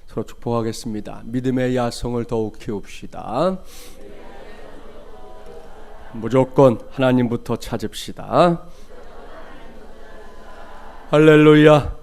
서로 축복하겠습니다. 믿음의 야성을 더욱 키웁시다. 무조건 하나님부터 찾읍시다. 할렐루야.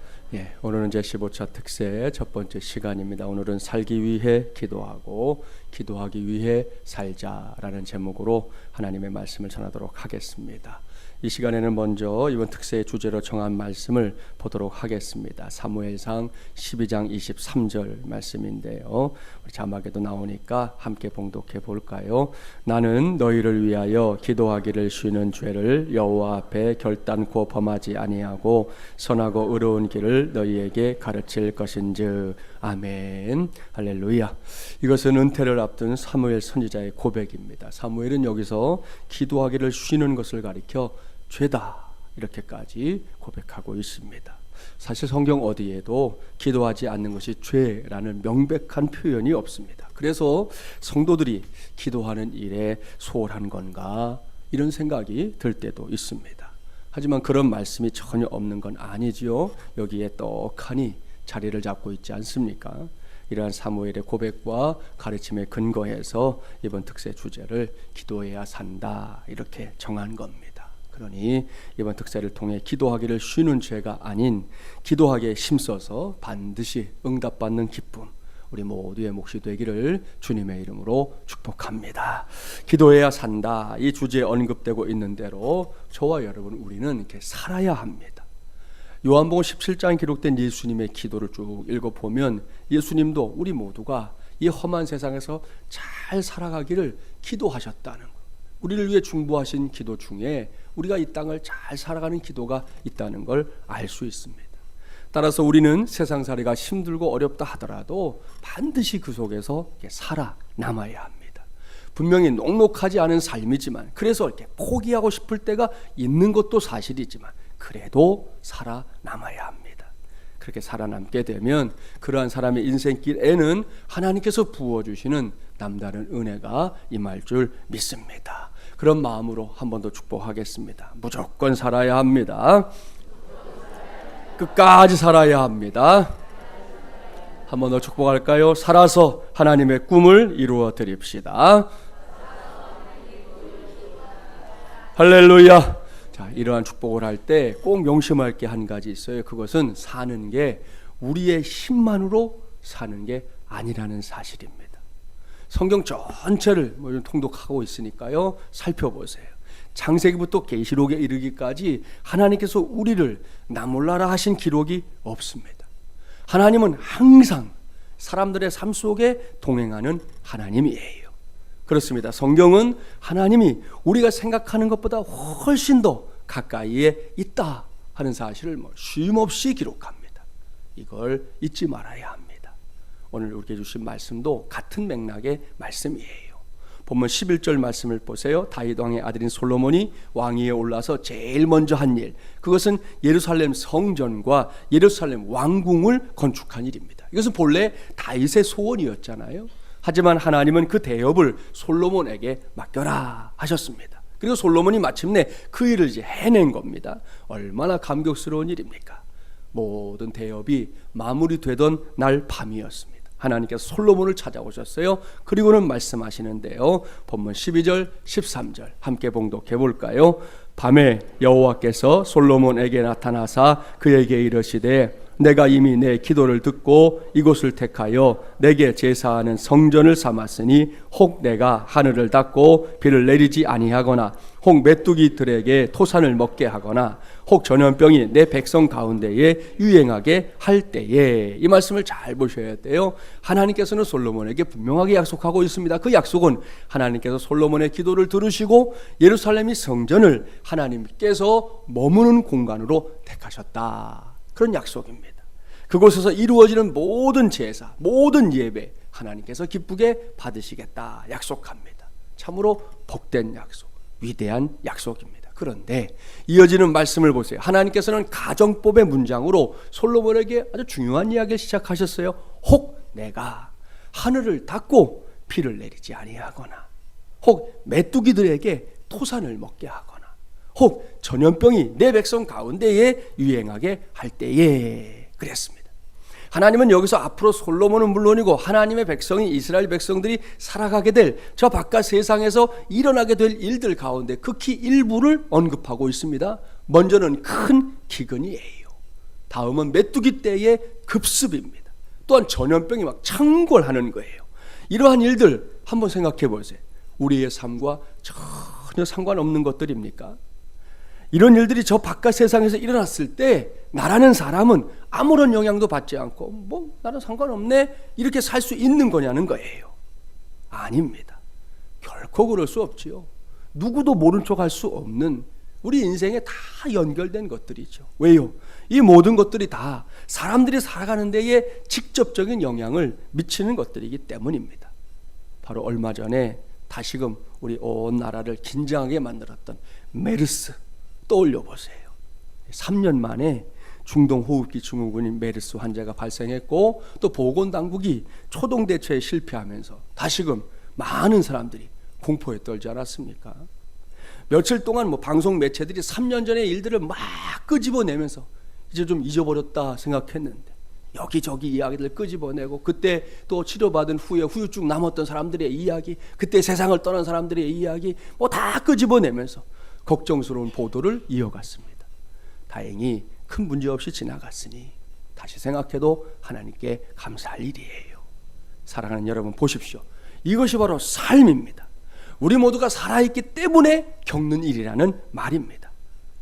오늘은 제15차 특세의 첫 번째 시간입니다. 오늘은 살기 위해 기도하고 기도하기 위해 살자라는 제목으로 하나님의 말씀을 전하도록 하겠습니다. 이 시간에는 먼저 이번 특세의 주제로 정한 말씀을 보도록 하겠습니다. 사무엘상 12장 23절 말씀인데요. 우리 자막에도 나오니까 함께 봉독해 볼까요? 나는 너희를 위하여 기도하기를 쉬는 죄를 여호와 앞에 결단코 범하지 아니하고 선하고 의로운 길을 너희에게 가르칠 것인즉. 아멘. 할렐루야. 이것은 은퇴를 앞둔 사무엘 선지자의 고백입니다. 사무엘은 여기서 기도하기를 쉬는 것을 가리켜 죄다 이렇게까지 고백하고 있습니다. 사실 성경 어디에도 기도하지 않는 것이 죄라는 명백한 표현이 없습니다. 그래서 성도들이 기도하는 일에 소홀한 건가 이런 생각이 들 때도 있습니다. 하지만 그런 말씀이 전혀 없는 건 아니지요. 여기에 떡하니 자리를 잡고 있지 않습니까? 이러한 사무엘의 고백과 가르침에 근거해서 이번 특세 주제를 기도해야 산다 이렇게 정한 겁니다. 그러니 이번 특세를 통해 기도하기를 쉬는 죄가 아닌 기도하기에 힘써서 반드시 응답받는 기쁨 우리 모두의 몫이 되기를 주님의 이름으로 축복합니다. 기도해야 산다 이 주제에 언급되고 있는 대로 저와 여러분 우리는 이렇게 살아야 합니다. 요한복음 17장에 기록된 예수님의 기도를 쭉 읽어보면 예수님도 우리 모두가 이 험한 세상에서 잘 살아가기를 기도하셨다는 것, 우리를 위해 중보하신 기도 중에 우리가 이 땅을 잘 살아가는 기도가 있다는 걸 알 수 있습니다. 따라서 우리는 세상살이가 힘들고 어렵다 하더라도 반드시 그 속에서 살아남아야 합니다. 분명히 녹록하지 않은 삶이지만 그래서 이렇게 포기하고 싶을 때가 있는 것도 사실이지만 그래도 살아남아야 합니다. 그렇게 살아남게 되면 그러한 사람의 인생길에는 하나님께서 부어주시는 남다른 은혜가 임할 줄 믿습니다. 그런 마음으로 한 번 더 축복하겠습니다. 무조건 살아야 합니다. 끝까지 살아야 합니다. 한 번 더 축복할까요? 살아서 하나님의 꿈을 이루어 드립시다. 할렐루야. 자, 이러한 축복을 할 때 꼭 명심할 게 한 가지 있어요. 그것은 사는 게 우리의 힘만으로 사는 게 아니라는 사실입니다. 성경 전체를 통독하고 있으니까요. 살펴보세요. 창세기부터 계시록에 이르기까지 하나님께서 우리를 나 몰라라 하신 기록이 없습니다. 하나님은 항상 사람들의 삶 속에 동행하는 하나님이에요. 그렇습니다. 성경은 하나님이 우리가 생각하는 것보다 훨씬 더 가까이에 있다 하는 사실을 쉼없이 기록합니다. 이걸 잊지 말아야 합니다. 오늘 우리에게 주신 말씀도 같은 맥락의 말씀이에요. 본문 11절 말씀을 보세요. 다윗 왕의 아들인 솔로몬이 왕위에 올라서 제일 먼저 한 일, 그것은 예루살렘 성전과 예루살렘 왕궁을 건축한 일입니다. 이것은 본래 다윗의 소원이었잖아요. 하지만 하나님은 그 대업을 솔로몬에게 맡겨라 하셨습니다. 그리고 솔로몬이 마침내 그 일을 이제 해낸 겁니다. 얼마나 감격스러운 일입니까? 모든 대업이 마무리되던 날 밤이었습니다. 하나님께서 솔로몬을 찾아오셨어요. 그리고는 말씀하시는데요. 본문 12절 13절 함께 봉독해 볼까요? 밤에 여호와께서 솔로몬에게 나타나사 그에게 이르시되 내가 이미 내 기도를 듣고 이곳을 택하여 내게 제사하는 성전을 삼았으니 혹 내가 하늘을 닫고 비를 내리지 아니하거나 혹 메뚜기들에게 토산을 먹게 하거나 혹 전염병이 내 백성 가운데에 유행하게 할 때에, 이 말씀을 잘 보셔야 돼요. 하나님께서는 솔로몬에게 분명하게 약속하고 있습니다. 그 약속은 하나님께서 솔로몬의 기도를 들으시고 예루살렘이 성전을 하나님께서 머무는 공간으로 택하셨다. 그런 약속입니다. 그곳에서 이루어지는 모든 제사, 모든 예배 하나님께서 기쁘게 받으시겠다 약속합니다. 참으로 복된 약속, 위대한 약속입니다. 그런데 이어지는 말씀을 보세요. 하나님께서는 가정법의 문장으로 솔로몬에게 아주 중요한 이야기를 시작하셨어요. 혹 내가 하늘을 닫고 비를 내리지 아니하거나 혹 메뚜기들에게 토산을 먹게 하거나 혹 전염병이 내 백성 가운데에 유행하게 할 때에, 그랬습니다. 하나님은 여기서 앞으로 솔로몬은 물론이고 하나님의 백성이 이스라엘 백성들이 살아가게 될 저 바깥 세상에서 일어나게 될 일들 가운데 극히 일부를 언급하고 있습니다. 먼저는 큰 기근이에요. 다음은 메뚜기 떼의 급습입니다. 또한 전염병이 막 창궐하는 거예요. 이러한 일들 한번 생각해 보세요. 우리의 삶과 전혀 상관없는 것들입니까? 이런 일들이 저 바깥 세상에서 일어났을 때 나라는 사람은 아무런 영향도 받지 않고 뭐 나는 상관없네 이렇게 살 수 있는 거냐는 거예요. 아닙니다. 결코 그럴 수 없지요. 누구도 모른 척 할 수 없는 우리 인생에 다 연결된 것들이죠. 왜요? 이 모든 것들이 다 사람들이 살아가는 데에 직접적인 영향을 미치는 것들이기 때문입니다. 바로 얼마 전에 다시금 우리 온 나라를 긴장하게 만들었던 메르스 떠올려 보세요. 3년 만에 중동호흡기 증후군인 메르스 환자가 발생했고 또 보건당국이 초동대처에 실패하면서 다시금 많은 사람들이 공포에 떨지 않았습니까? 며칠 동안 방송 매체들이 3년 전의 일들을 막 끄집어내면서 이제 좀 잊어버렸다 생각했는데 여기저기 이야기들 끄집어내고 그때 또 치료받은 후에 후유증 남았던 사람들의 이야기, 그때 세상을 떠난 사람들의 이야기 다 끄집어내면서 걱정스러운 보도를 이어갔습니다. 다행히 큰 문제 없이 지나갔으니 다시 생각해도 하나님께 감사할 일이에요. 사랑하는 여러분 보십시오. 이것이 바로 삶입니다. 우리 모두가 살아있기 때문에 겪는 일이라는 말입니다.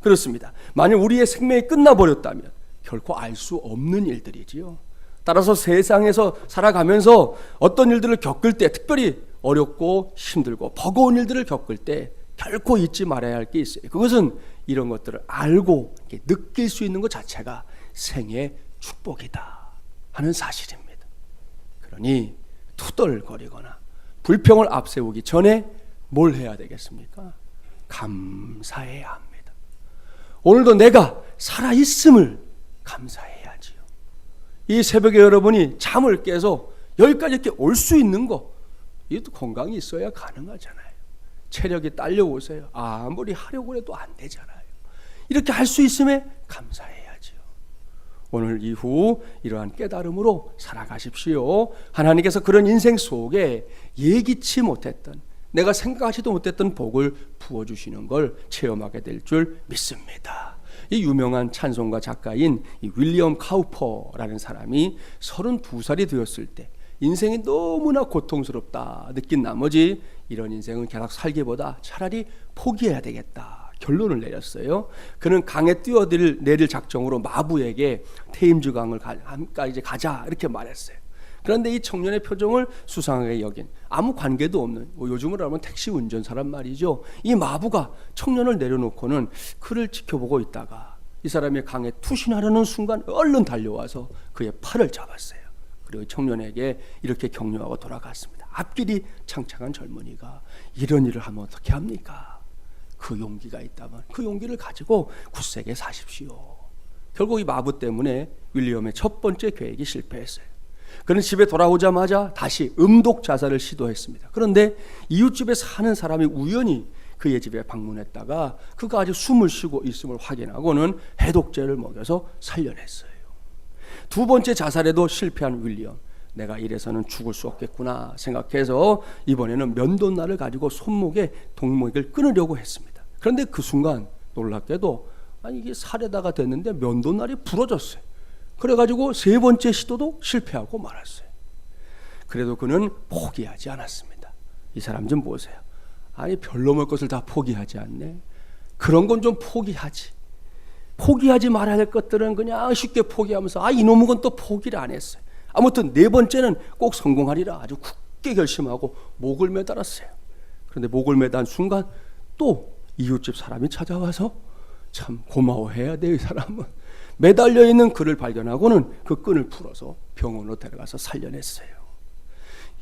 그렇습니다. 만약 우리의 생명이 끝나버렸다면 결코 알 수 없는 일들이지요. 따라서 세상에서 살아가면서 어떤 일들을 겪을 때 특별히 어렵고 힘들고 버거운 일들을 겪을 때 결코 잊지 말아야 할 게 있어요. 그것은 이런 것들을 알고 느낄 수 있는 것 자체가 생의 축복이다 하는 사실입니다. 그러니 투덜거리거나 불평을 앞세우기 전에 뭘 해야 되겠습니까? 감사해야 합니다. 오늘도 내가 살아있음을 감사해야지요. 이 새벽에 여러분이 잠을 깨서 여기까지 이렇게 올 수 있는 거, 이것도 건강이 있어야 가능하잖아요. 체력이 딸려오세요. 아무리 하려고 해도 안 되잖아요. 이렇게 할 수 있음에 감사해야지요. 오늘 이후 이러한 깨달음으로 살아가십시오. 하나님께서 그런 인생 속에 예기치 못했던, 내가 생각하지도 못했던 복을 부어주시는 걸 체험하게 될 줄 믿습니다. 이 유명한 찬송가 작가인 이 윌리엄 카우퍼라는 사람이 32살이 되었을 때 인생이 너무나 고통스럽다 느낀 나머지 이런 인생은 계속 살기보다 차라리 포기해야 되겠다 결론을 내렸어요. 그는 강에 뛰어내릴 작정으로 마부에게 테임즈 강을 이제 가자 이렇게 말했어요. 그런데 이 청년의 표정을 수상하게 여긴, 아무 관계도 없는, 요즘으로 하면 택시 운전사란 말이죠. 이 마부가 청년을 내려놓고는 그를 지켜보고 있다가 이 사람이 강에 투신하려는 순간 얼른 달려와서 그의 팔을 잡았어요. 그리고 청년에게 이렇게 격려하고 돌아갔습니다. 앞길이 창창한 젊은이가 이런 일을 하면 어떻게 합니까? 그 용기가 있다면 그 용기를 가지고 굳세게 사십시오. 결국 이 마부 때문에 윌리엄의 첫 번째 계획이 실패했어요. 그는 집에 돌아오자마자 다시 음독 자살을 시도했습니다. 그런데 이웃집에 사는 사람이 우연히 그의 집에 방문했다가 그가 아직 숨을 쉬고 있음을 확인하고는 해독제를 먹여서 살려냈어요. 두 번째 자살에도 실패한 윌리엄, 내가 이래서는 죽을 수 없겠구나 생각해서 이번에는 면도날을 가지고 손목에 동맥을 끊으려고 했습니다. 그런데 그 순간 놀랍게도 이게 살에다가 됐는데 면도날이 부러졌어요. 그래가지고 세 번째 시도도 실패하고 말았어요. 그래도 그는 포기하지 않았습니다. 이 사람 좀 보세요. 별로 먹을 것을 다 포기하지 않네. 그런 건 좀 포기하지. 포기하지 말아야 할 것들은 그냥 쉽게 포기하면서 이놈은 건 또 포기를 안 했어요. 아무튼 네 번째는 꼭 성공하리라 아주 굳게 결심하고 목을 매달았어요. 그런데 목을 매단 순간 또 이웃집 사람이 찾아와서 참 고마워해야 돼요. 이 사람은 매달려 있는 그를 발견하고는 그 끈을 풀어서 병원으로 데려가서 살려냈어요.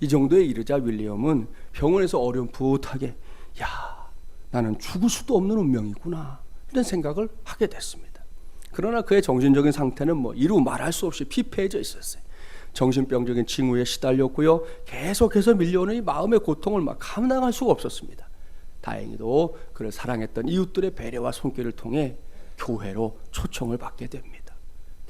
이 정도에 이르자 윌리엄은 병원에서 어렴풋하게 나는 죽을 수도 없는 운명이구나 이런 생각을 하게 됐습니다. 그러나 그의 정신적인 상태는 이루 말할 수 없이 피폐해져 있었어요. 정신병적인 징후에 시달렸고요. 계속해서 밀려오는 이 마음의 고통을 감당할 수가 없었습니다. 다행히도 그를 사랑했던 이웃들의 배려와 손길을 통해 교회로 초청을 받게 됩니다.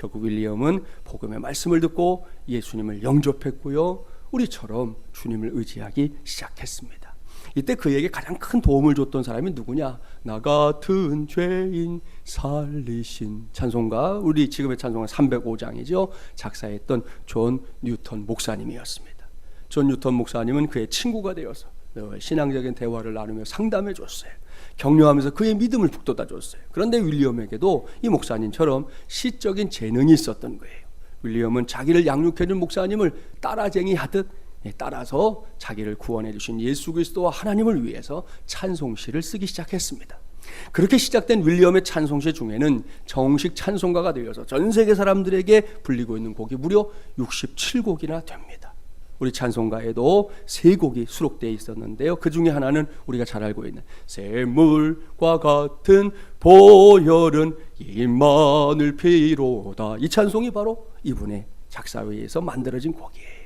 결국 윌리엄은 복음의 말씀을 듣고 예수님을 영접했고요. 우리처럼 주님을 의지하기 시작했습니다. 이때 그에게 가장 큰 도움을 줬던 사람이 누구냐? 나 같은 죄인 살리신 찬송가, 우리 지금의 찬송가 305장이죠. 작사했던 존 뉴턴 목사님이었습니다. 존 뉴턴 목사님은 그의 친구가 되어서 늘 신앙적인 대화를 나누며 상담해 줬어요. 격려하면서 그의 믿음을 북돋아 줬어요. 그런데 윌리엄에게도 이 목사님처럼 시적인 재능이 있었던 거예요. 윌리엄은 자기를 양육해준 목사님을 따라쟁이 하듯 따라서 자기를 구원해 주신 예수 그리스도와 하나님을 위해서 찬송시를 쓰기 시작했습니다. 그렇게 시작된 윌리엄의 찬송시 중에는 정식 찬송가가 되어서 전 세계 사람들에게 불리고 있는 곡이 무려 67곡이나 됩니다. 우리 찬송가에도 3곡이 수록되어 있었는데요. 그 중에 하나는 우리가 잘 알고 있는 샘물과 같은 보혈은 임마늘 피로다. 이 찬송이 바로 이분의 작사에 의해서 만들어진 곡이에요.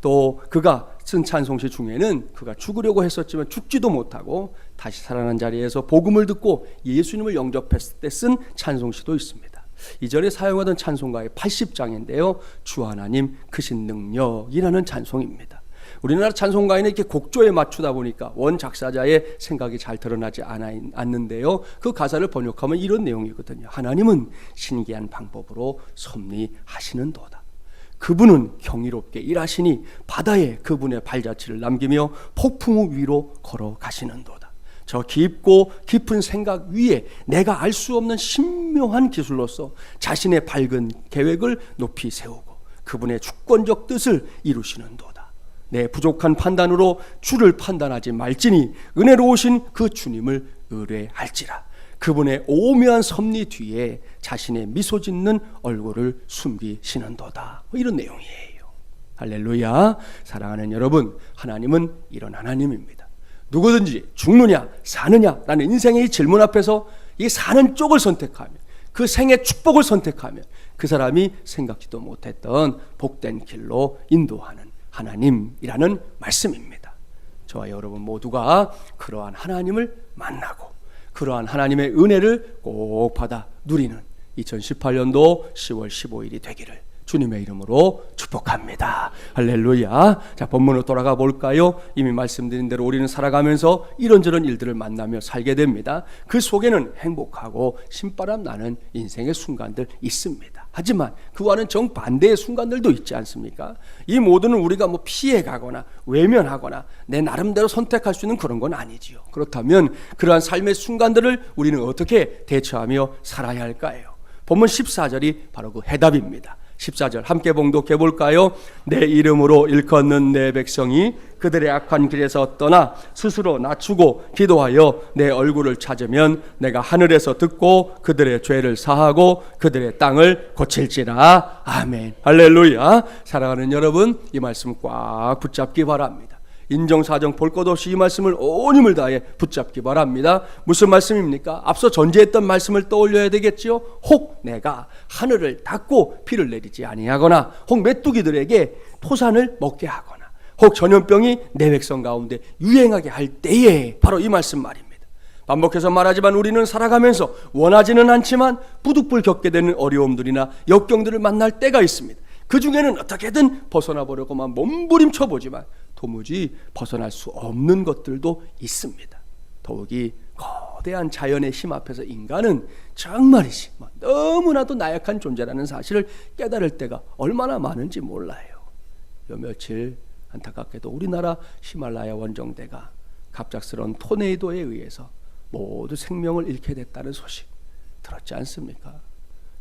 또 그가 쓴 찬송시 중에는 그가 죽으려고 했었지만 죽지도 못하고 다시 살아난 자리에서 복음을 듣고 예수님을 영접했을 때 쓴 찬송시도 있습니다. 이전에 사용하던 찬송가의 80장인데요. 주 하나님 크신 능력이라는 찬송입니다. 우리나라 찬송가에는 이렇게 곡조에 맞추다 보니까 원 작사자의 생각이 잘 드러나지 않는데요. 그 가사를 번역하면 이런 내용이거든요. 하나님은 신기한 방법으로 섭리하시는도다. 그분은 경이롭게 일하시니 바다에 그분의 발자취를 남기며 폭풍 위로 걸어가시는도다. 저 깊고 깊은 생각 위에 내가 알 수 없는 신묘한 기술로서 자신의 밝은 계획을 높이 세우고 그분의 주권적 뜻을 이루시는도다. 내 부족한 판단으로 주를 판단하지 말지니 은혜로우신 그 주님을 의뢰할지라. 그분의 오묘한 섭리 뒤에 자신의 미소 짓는 얼굴을 숨기시는도다. 이런 내용이에요. 할렐루야. 사랑하는 여러분, 하나님은 이런 하나님입니다. 누구든지 죽느냐 사느냐 라는 인생의 질문 앞에서 이 사는 쪽을 선택하면, 그 생의 축복을 선택하면 그 사람이 생각지도 못했던 복된 길로 인도하는 하나님이라는 말씀입니다. 저와 여러분 모두가 그러한 하나님을 만나고 그러한 하나님의 은혜를 꼭 받아 누리는 2018년도 10월 15일이 되기를 주님의 이름으로 축복합니다. 할렐루야. 자, 본문으로 돌아가 볼까요? 이미 말씀드린 대로 우리는 살아가면서 이런저런 일들을 만나며 살게 됩니다. 그 속에는 행복하고 신바람 나는 인생의 순간들 있습니다. 하지만 그와는 정반대의 순간들도 있지 않습니까? 이 모두는 우리가 피해가거나 외면하거나 내 나름대로 선택할 수 있는 그런 건 아니지요. 그렇다면 그러한 삶의 순간들을 우리는 어떻게 대처하며 살아야 할까요? 본문 14절이 바로 그 해답입니다. 14절 함께 봉독해 볼까요? 내 이름으로 일컫는 내 백성이 그들의 악한 길에서 떠나 스스로 낮추고 기도하여 내 얼굴을 찾으면 내가 하늘에서 듣고 그들의 죄를 사하고 그들의 땅을 고칠지라. 아멘. 할렐루야. 사랑하는 여러분, 이 말씀 꽉 붙잡기 바랍니다. 인정사정 볼 것 없이 이 말씀을 온 힘을 다해 붙잡기 바랍니다. 무슨 말씀입니까? 앞서 전제했던 말씀을 떠올려야 되겠지요. 혹 내가 하늘을 닫고 비를 내리지 아니하거나, 혹 메뚜기들에게 토산을 먹게 하거나, 혹 전염병이 내 백성 가운데 유행하게 할 때에, 바로 이 말씀 말입니다. 반복해서 말하지만 우리는 살아가면서 원하지는 않지만 부득불 겪게 되는 어려움들이나 역경들을 만날 때가 있습니다. 그 중에는 어떻게든 벗어나 보려고만 몸부림쳐 보지만 도무지 벗어날 수 없는 것들도 있습니다. 더욱이 거대한 자연의 힘 앞에서 인간은 정말이지 너무나도 나약한 존재라는 사실을 깨달을 때가 얼마나 많은지 몰라요. 요 며칠 안타깝게도 우리나라 히말라야 원정대가 갑작스러운 토네이도에 의해서 모두 생명을 잃게 됐다는 소식 들었지 않습니까?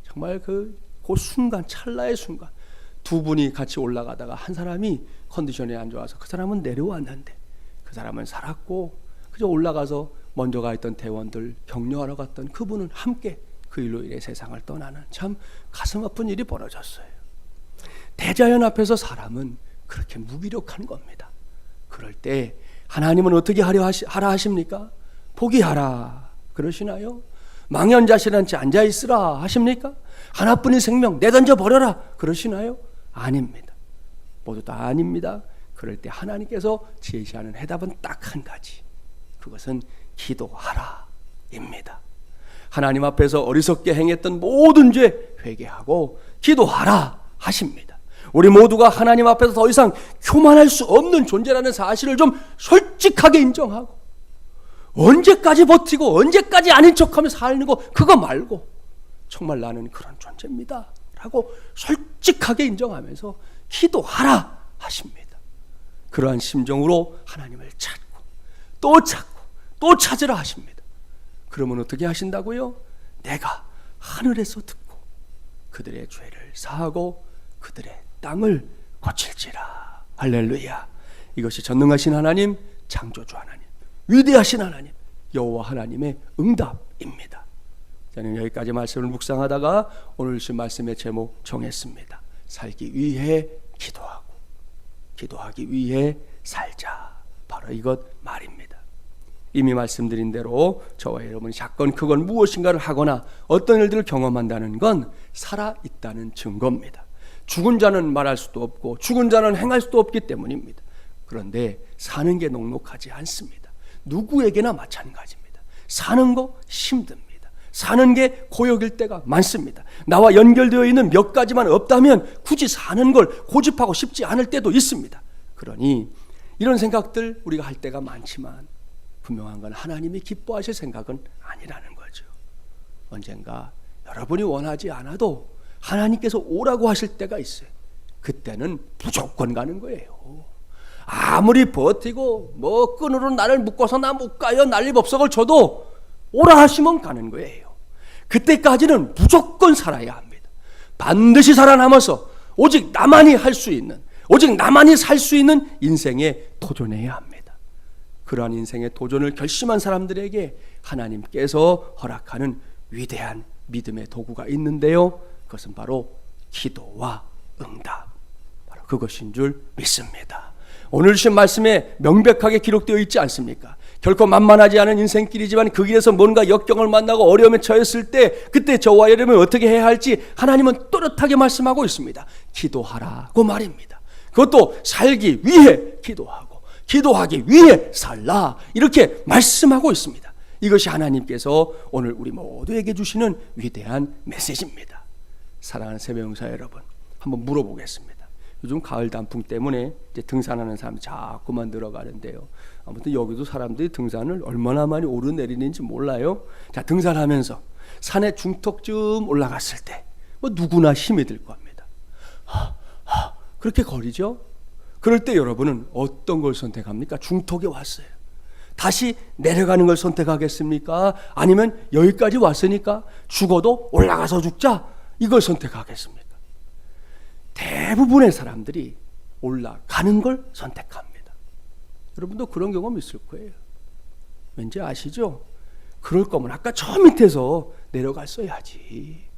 정말 그 순간, 찰나의 순간, 두 분이 같이 올라가다가 한 사람이 컨디션이 안 좋아서 그 사람은 내려왔는데 그 사람은 살았고, 그저 올라가서 먼저 가 있던 대원들 격려하러 갔던 그분은 함께 그 일로 인해 세상을 떠나는 참 가슴 아픈 일이 벌어졌어요. 대자연 앞에서 사람은 그렇게 무기력한 겁니다. 그럴 때 하나님은 어떻게 하라 하십니까? 포기하라 그러시나요? 망연자실한 채 앉아있으라 하십니까? 하나뿐인 생명 내던져 버려라 그러시나요? 아닙니다. 모두 다 아닙니다. 그럴 때 하나님께서 제시하는 해답은 딱 한 가지. 그것은 기도하라 입니다. 하나님 앞에서 어리석게 행했던 모든 죄 회개하고 기도하라 하십니다. 우리 모두가 하나님 앞에서 더 이상 교만할 수 없는 존재라는 사실을 좀 솔직하게 인정하고, 언제까지 버티고 언제까지 아닌 척하며 사는 거 그거 말고 정말 나는 그런 존재입니다 라고 솔직하게 인정하면서 기도하라 하십니다. 그러한 심정으로 하나님을 찾고 또 찾고 또 찾으라 하십니다. 그러면 어떻게 하신다고요? 내가 하늘에서 듣고 그들의 죄를 사하고 그들의 땅을 고칠지라. 할렐루야. 이것이 전능하신 하나님, 창조주 하나님, 위대하신 하나님, 여호와 하나님의 응답입니다. 저는 여기까지 말씀을 묵상하다가 오늘 주신 말씀의 제목 정했습니다. 살기 위해 기도하고 기도하기 위해 살자. 바로 이것 말입니다. 이미 말씀드린 대로 저와 여러분이 작건 크건 무엇인가를 하거나 어떤 일들을 경험한다는 건 살아있다는 증거입니다. 죽은 자는 말할 수도 없고 죽은 자는 행할 수도 없기 때문입니다. 그런데 사는 게 녹록하지 않습니다. 누구에게나 마찬가지입니다. 사는 거 힘듭니다. 사는 게 고역일 때가 많습니다. 나와 연결되어 있는 몇 가지만 없다면 굳이 사는 걸 고집하고 싶지 않을 때도 있습니다. 그러니 이런 생각들 우리가 할 때가 많지만 분명한 건 하나님이 기뻐하실 생각은 아니라는 거죠. 언젠가 여러분이 원하지 않아도 하나님께서 오라고 하실 때가 있어요. 그때는 무조건 가는 거예요. 아무리 버티고 뭐 끈으로 나를 묶어서 나 못 가요 난리법석을 쳐도 오라 하시면 가는 거예요. 그때까지는 무조건 살아야 합니다. 반드시 살아남아서 오직 나만이 할 수 있는, 오직 나만이 살 수 있는 인생에 도전해야 합니다. 그러한 인생의 도전을 결심한 사람들에게 하나님께서 허락하는 위대한 믿음의 도구가 있는데요, 그것은 바로 기도와 응답, 바로 그것인 줄 믿습니다. 오늘 주신 말씀에 명백하게 기록되어 있지 않습니까? 결코 만만하지 않은 인생길이지만 그 길에서 뭔가 역경을 만나고 어려움에 처했을 때 그때 저와 여러분이 어떻게 해야 할지 하나님은 또렷하게 말씀하고 있습니다. 기도하라고 말입니다. 그것도 살기 위해 기도하고 기도하기 위해 살라, 이렇게 말씀하고 있습니다. 이것이 하나님께서 오늘 우리 모두에게 주시는 위대한 메시지입니다. 사랑하는 새벽영사 여러분, 한번 물어보겠습니다. 요즘 가을 단풍 때문에 이제 등산하는 사람이 자꾸만 늘어가는데요. 아무튼 여기도 사람들이 등산을 얼마나 많이 오르내리는지 몰라요. 자, 등산하면서 산의 중턱쯤 올라갔을 때 뭐 누구나 힘이 들 겁니다. 그렇게 거리죠. 그럴 때 여러분은 어떤 걸 선택합니까? 중턱에 왔어요. 다시 내려가는 걸 선택하겠습니까? 아니면 여기까지 왔으니까 죽어도 올라가서 죽자, 이걸 선택하겠습니까? 대부분의 사람들이 올라가는 걸 선택합니다. 여러분도 그런 경험 있을 거예요. 왠지 아시죠? 그럴 거면 아까 저 밑에서 내려갔어야지.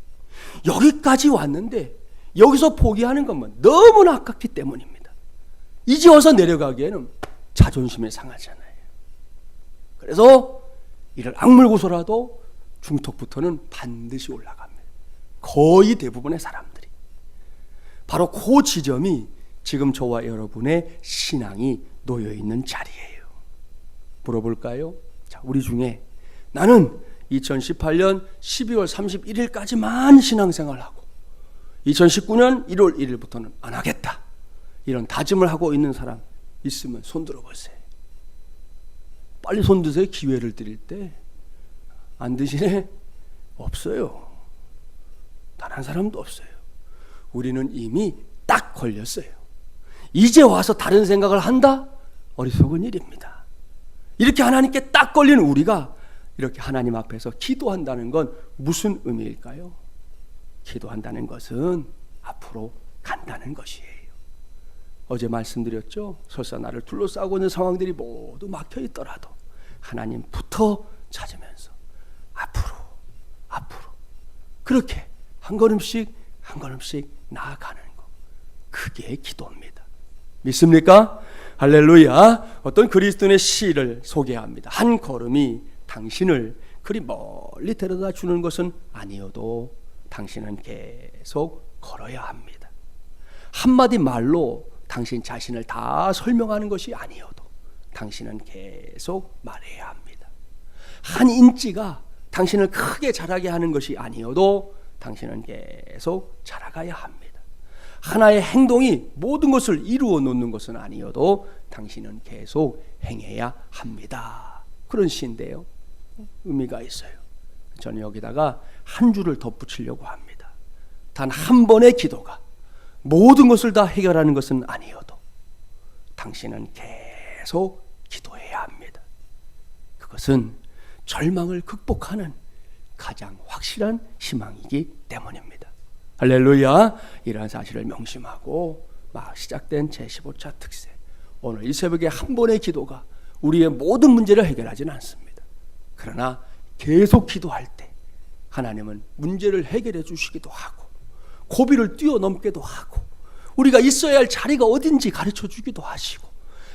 여기까지 왔는데 여기서 포기하는 것만 너무나 아깝기 때문입니다. 이제 와서 내려가기에는 자존심이 상하잖아요. 그래서 이를 악물고서라도 중턱부터는 반드시 올라갑니다. 거의 대부분의 사람들이. 바로 그 지점이 지금 저와 여러분의 신앙이 놓여있는 자리예요. 물어볼까요? 자, 우리 중에 나는 2018년 12월 31일까지만 신앙생활하고 2019년 1월 1일부터는 안 하겠다, 이런 다짐을 하고 있는 사람 있으면 손 들어보세요. 빨리 손 드세요. 기회를 드릴 때. 안 드시네? 없어요. 단 한 사람도 없어요. 우리는 이미 딱 걸렸어요. 이제 와서 다른 생각을 한다? 어리석은 일입니다. 이렇게 하나님께 딱 걸린 우리가 이렇게 하나님 앞에서 기도한다는 건 무슨 의미일까요? 기도한다는 것은 앞으로 간다는 것이에요. 어제 말씀드렸죠? 설사 나를 둘러싸고 있는 상황들이 모두 막혀 있더라도 하나님부터 찾으면서 앞으로 그렇게 한 걸음씩 나아가는 것, 그게 기도입니다. 믿습니까? 할렐루야. 어떤 그리스도인의 시를 소개합니다. 한 걸음이 당신을 그리 멀리 데려다 주는 것은 아니어도 당신은 계속 걸어야 합니다. 한마디 말로 당신 자신을 다 설명하는 것이 아니어도 당신은 계속 말해야 합니다. 한 인치가 당신을 크게 자라게 하는 것이 아니어도 당신은 계속 자라가야 합니다. 하나의 행동이 모든 것을 이루어 놓는 것은 아니어도 당신은 계속 행해야 합니다. 그런 시인데요. 의미가 있어요. 저는 여기다가 한 줄을 덧붙이려고 합니다. 단 한 번의 기도가 모든 것을 다 해결하는 것은 아니어도 당신은 계속 기도해야 합니다. 그것은 절망을 극복하는 가장 확실한 희망이기 때문입니다. 할렐루야. 이러한 사실을 명심하고 막 시작된 제15차 특세, 오늘 이 새벽에 한 번의 기도가 우리의 모든 문제를 해결하지는 않습니다. 그러나 계속 기도할 때 하나님은 문제를 해결해 주시기도 하고 고비를 뛰어넘기도 하고 우리가 있어야 할 자리가 어딘지 가르쳐 주기도 하시고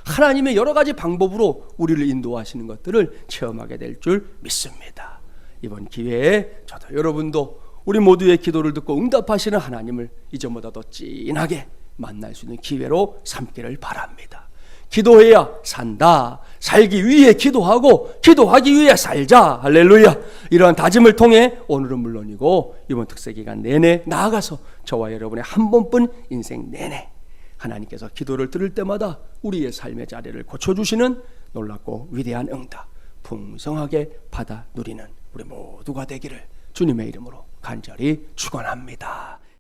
하나님의 여러 가지 방법으로 우리를 인도하시는 것들을 체험하게 될 줄 믿습니다. 이번 기회에 저도 여러분도 우리 모두의 기도를 듣고 응답하시는 하나님을 이전보다 더 진하게 만날 수 있는 기회로 삼기를 바랍니다. 기도해야 산다. 살기 위해 기도하고 기도하기 위해 살자. 할렐루야. 이러한 다짐을 통해 오늘은 물론이고 이번 특세 기간 내내 나아가서 저와 여러분의 한 번뿐 인생 내내 하나님께서 기도를 들을 때마다 우리의 삶의 자리를 고쳐주시는 놀랍고 위대한 응답 풍성하게 받아 누리는 우리 모두가 되기를 주님의 이름으로 간절히 축원합니다.